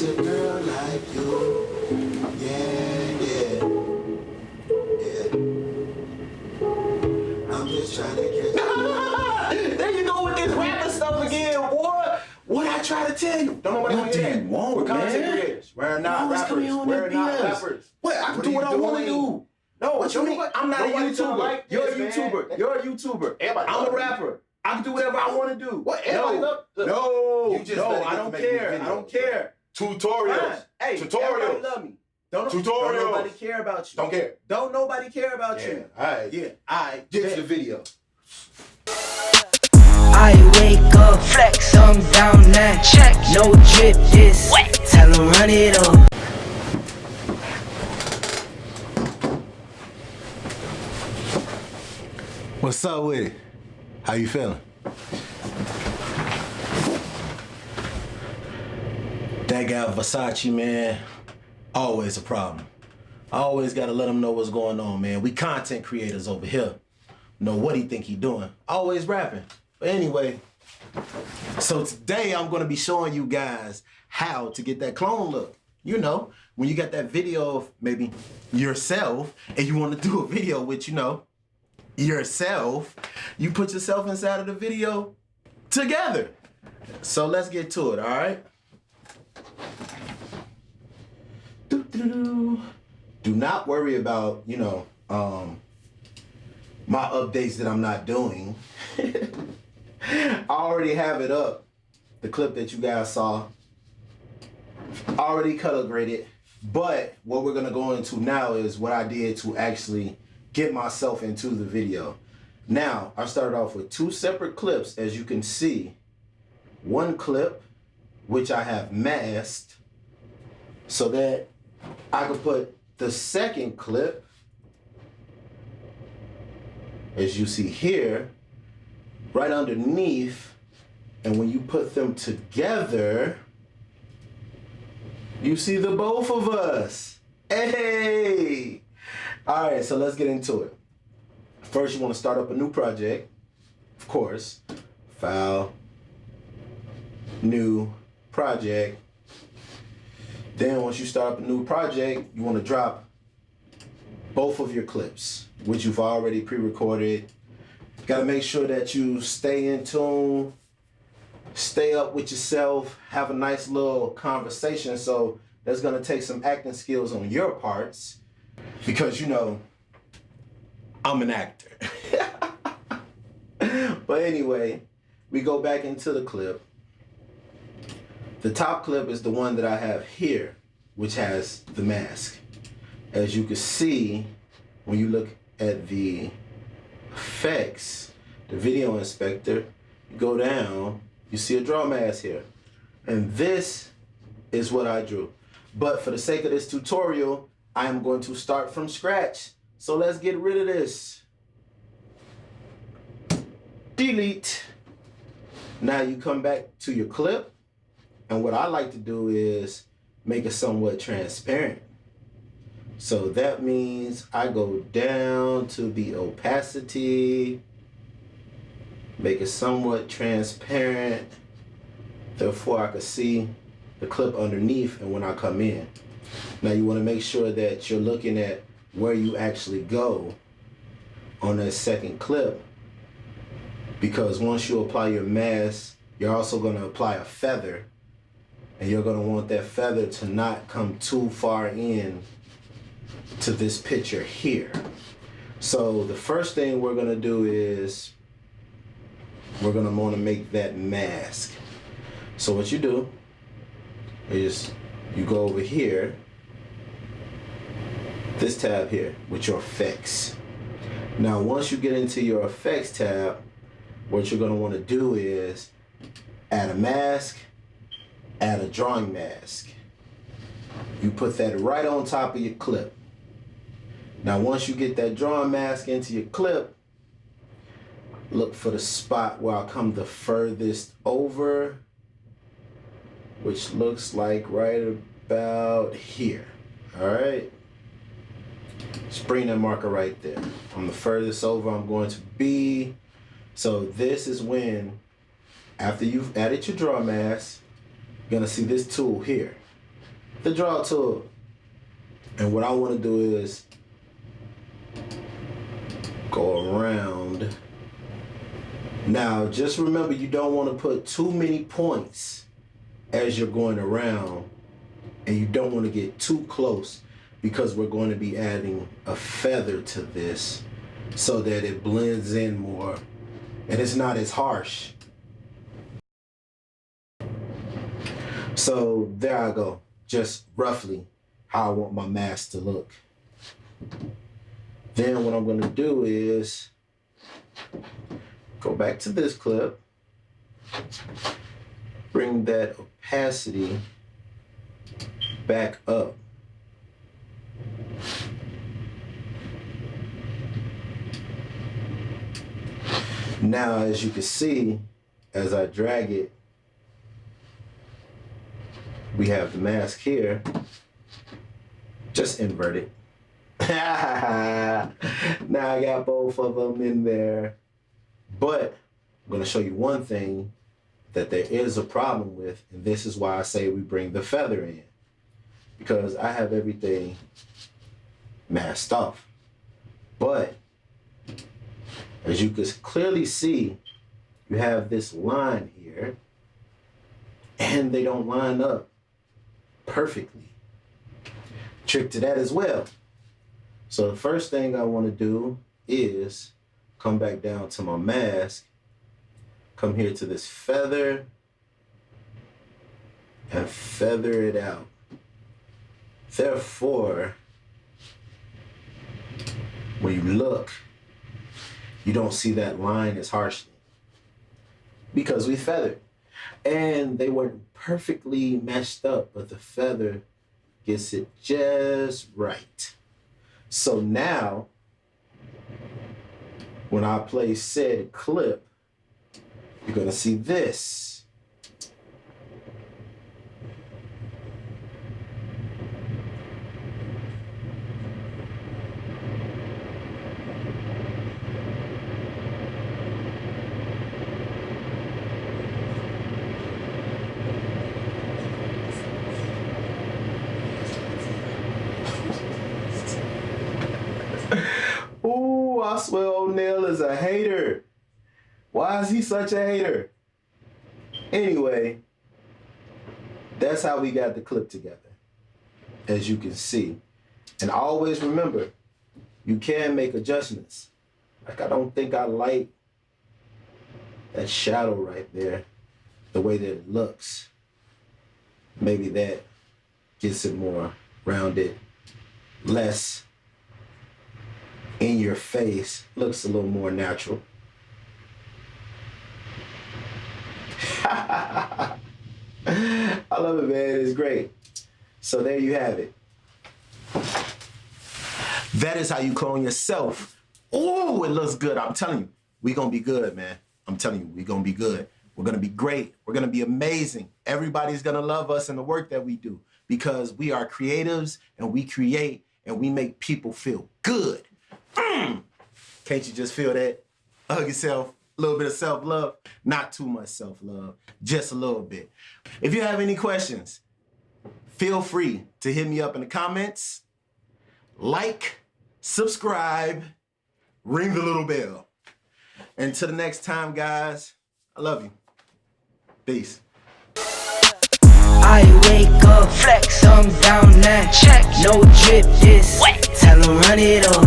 a girl like you. Yeah, yeah, yeah. I'm just trying to catch There you go with this rapper stuff again, boy. What I try to tell you? Don't nobody What do you want, We're content man? creators. We're not always rappers. coming on We're that not BS. rappers. What? I can do what I want to do. No, What you mean? I'm not a Nobody YouTuber. like You're a this, man. YouTuber. You're a YouTuber. Everybody I'm a love me. rapper. I can do whatever I want to do. What? Everybody love- look, No, you just no, better I get don't to make me care. I videos, don't care. Tutorials. Fine. Hey, Tutorials. everybody love me. Don't nobody care about you. Don't care. Don't nobody care about Yeah. you. All right. Yeah. Alright. Get to the video. I wake up, flex, thumb down that check, no drip this, wet. Tell 'em run it up. What's up with it? How you feeling? That guy Versace, man, always a problem. I always gotta let him know what's going on, man. We content creators over here. Know what he think he doing. Always rapping. But anyway, so today I'm gonna be showing you guys how to get that clone look. You know, when you got that video of maybe yourself and you wanna do a video with, you know, yourself, you put yourself inside of the video together. So let's get to it, all right? Do not worry about, you know, my updates that I'm not doing. I already have it up, the clip that you guys saw. Already color graded, but what we're gonna go into now is what I did to actually get myself into the video. Now, I started off with two separate clips, as you can see. One clip, which I have masked, so that I could put the second clip, as you see here, right underneath, and when you put them together, you see the both of us. Hey! All right, so let's get into it. First, you want to start up a new project. Of course, file, new project. Then once you start up a new project, you want to drop both of your clips, which you've already pre-recorded. Got to make sure that you stay in tune, stay up with yourself, have a nice little conversation. So that's going to take some acting skills on your parts. Because, you know, I'm an actor. But anyway, we go back into the clip. The top clip is the one that I have here, which has the mask. As you can see, when you look at the effects, the video inspector, you go down, you see a draw mask here. And this is what I drew. But for the sake of this tutorial, I am going to start from scratch. So let's get rid of this. Delete. Now you come back to your clip. And what I like to do is make it somewhat transparent. So that means I go down to the opacity, make it somewhat transparent. Therefore I can see the clip underneath and when I come in. Now you want to make sure that you're looking at where you actually go on that second clip, because once you apply your mask, you're also going to apply a feather, and you're going to want that feather to not come too far in to this picture here. So the first thing we're going to do is we're going to want to make that mask. So what you do is you go over here, this tab here with your effects. Now once you get into your effects tab, what you're going to want to do is add a mask, add a drawing mask. You put that right on top of your clip. Now once you get that drawing mask into your clip, look for the spot where I come the furthest over, which looks like right about here. All right. Just bring that marker right there. I'm the furthest over I'm going to be. So this is when, after you've added your draw mask, you're gonna see this tool here. the draw tool. And what I want to do is go around. Now, just remember, you don't want to put too many points as you're going around, and you don't want to get too close because we're going to be adding a feather to this so that it blends in more and it's not as harsh. So there I go, just roughly how I want my mask to look. Then what I'm gonna do is go back to this clip, bring that opacity back up. Now, as you can see, as I drag it, we have the mask here. Just invert it. Now I got both of them in there. But I'm gonna show you one thing that there is a problem with, and this is why I say we bring the feather in. Because I have everything masked off. But as you can clearly see, you have this line here, and they don't line up perfectly. Trick to that as well. So the first thing I want to do is come back down to my mask, come here to this feather, and feather it out. Therefore, when you look, you don't see that line as harshly because we feathered. And they weren't perfectly matched up, but the feather gets it just right. So now, when I play said clip, you're gonna see this. Ooh, I swear Onell is a hater. Why is he such a hater? Anyway, that's how we got the clip together, as you can see. And always remember, you can make adjustments. Like, I don't think I like that shadow right there, the way that it looks. Maybe that gets it more rounded, less in your face, looks a little more natural. I love it, man. It's great. So there you have it. That is how you clone yourself. Oh, it looks good. I'm telling you, we're going to be good, man. I'm telling you, we're going to be good. We're going to be great. We're going to be amazing. Everybody's going to love us and the work that we do because we are creatives and we create and we make people feel good. Can't you just feel that? Hug yourself, a little bit of self-love. Not too much self-love, just a little bit. If you have any questions, feel free to hit me up in the comments. Like, subscribe, ring the little bell. Until the next time, guys, I love you. Peace. I wake up, flex, thumb down now. Check, no drip, this. Tell 'em run it up.